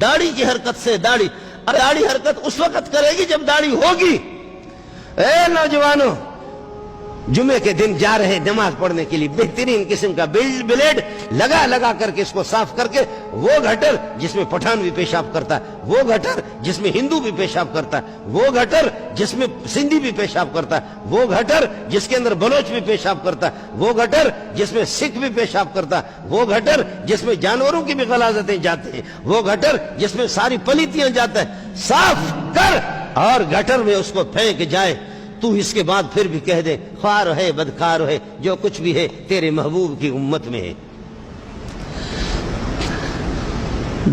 داڑھی کی حرکت سے داڑھی حرکت اس وقت کرے گی جب داڑھی ہوگی۔ اے نوجوانوں، جمعے کے دن جا رہے نماز پڑھنے کے لیے بہترین قسم کا بلیڈ لگا کر کے اس کو صاف کر کے، وہ گٹر جس میں پٹھان بھی پیشاب کرتا ہے، وہ گٹر جس میں ہندو بھی پیشاب کرتا ہے، وہ گٹر جس میں سندھی بھی پیشاب کرتا ہے، وہ گٹر جس کے اندر بلوچ بھی پیشاب کرتا ہے، وہ گٹر جس میں سکھ بھی پیشاب کرتا ہے، وہ گٹر جس میں جانوروں کی بھی غلاظتیں جاتے ہیں، وہ گٹر جس میں ساری پلیتیاں جاتا ہے، صاف کر اور گٹر میں اس کو پھینک جائے۔ تو اس کے بعد پھر بھی کہہ دے خوار ہے بدکار ہے جو کچھ بھی ہے تیرے محبوب کی امت میں ہے۔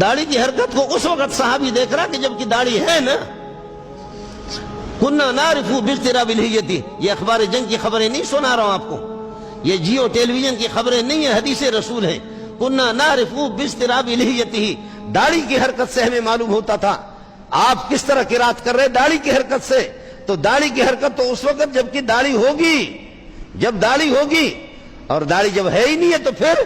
داڑھی کی حرکت کو اس وقت صحابی دیکھ رہا کہ جب کی داڑھی ہے نا۔ کننا نعرف باقتراب الہیۃ، یہ اخبار جنگ کی خبریں نہیں سنا رہا ہوں آپ کو، یہ جیو ٹیلی ویژن کی خبریں نہیں ہیں، حدیث رسول ہیں۔ کننا نعرف باقتراب الہیۃ، داڑھی کی حرکت سے ہمیں معلوم ہوتا تھا آپ کس طرح قرات کر رہے، داڑھی کی حرکت سے۔ تو داڑھی کی حرکت تو اس وقت جب کہ داڑھی ہوگی، جب داڑھی ہوگی، اور داڑھی جب ہے ہی نہیں ہے تو پھر۔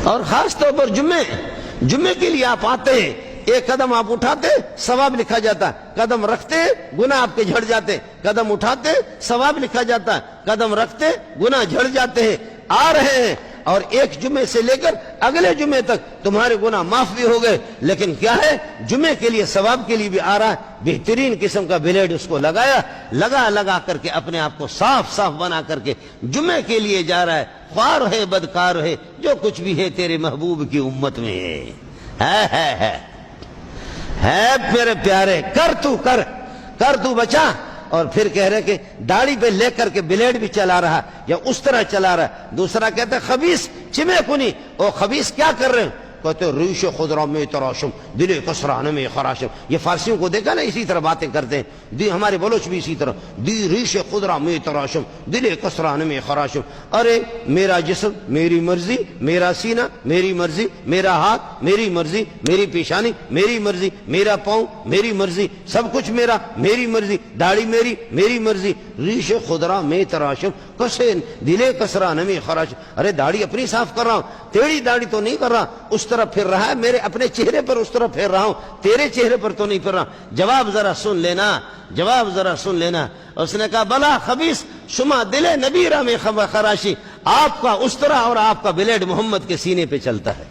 اور خاص طور پر جمعے کے لیے آپ آتے ہیں، ایک قدم آپ اٹھاتے ثواب لکھا جاتا ہے، قدم رکھتے گناہ آپ کے جھڑ جاتے، قدم اٹھاتے ثواب لکھا جاتا ہے، قدم رکھتے گناہ جھڑ جاتے ہیں۔ آ رہے ہیں اور ایک جمعے سے لے کر اگلے جمعے تک تمہارے گناہ معاف بھی ہو گئے، لیکن کیا ہے جمعے کے لیے ثواب کے لیے بھی آ رہا ہے۔ بہترین قسم کا بلیڈ اس کو لگا کر کے اپنے آپ کو صاف بنا کر کے جمعے کے لیے جا رہا ہے۔ خوار ہے بدکار ہے جو کچھ بھی ہے تیرے محبوب کی امت میں ہے میرے پیارے، کر تو بچا۔ اور پھر کہہ رہے کہ داڑھی پہ لے کر کے بلیڈ بھی چلا رہا یا اس طرح چلا رہا ہے۔ دوسرا کہتا ہے خبیث چمے کنی، او خبیث کیا کر رہے ہیں؟ کہتے ہیں ریش خضرا میں تراشم دل کسران میں خراشم۔ یہ فارسیوں کو دیکھا نا اسی طرح باتیں کرتے ہیں، دی ہمارے بلوچ بھی اسی طرح، دی ریش خضرا میں تراشم دل کسران میں خراشم۔ ارے میرا جسم میری مرضی، میرا سینہ میری مرضی، میرا ہاتھ میری مرضی، میری پیشانی میری مرضی، میرا پاؤں میری مرضی، سب کچھ میرا، میری مرضی، داڑھی میری مرضی، ریش خضرا میں تراشم کسے دل کسران میں خراشم۔ ارے داڑھی اپنی صاف کر رہا ہوں، تیری داڑھی تو نہیں کر رہا، اس طرح پھر رہا ہے، میرے اپنے چہرے پر اس طرح پھر رہا ہوں، تیرے چہرے پر تو نہیں پھر رہا۔ جواب ذرا سن لینا۔ اس نے کہا بلا خبیث شما دل نبی را میں خراشی، آپ کا اس طرح اور آپ کا بلیڈ محمد کے سینے پہ چلتا ہے۔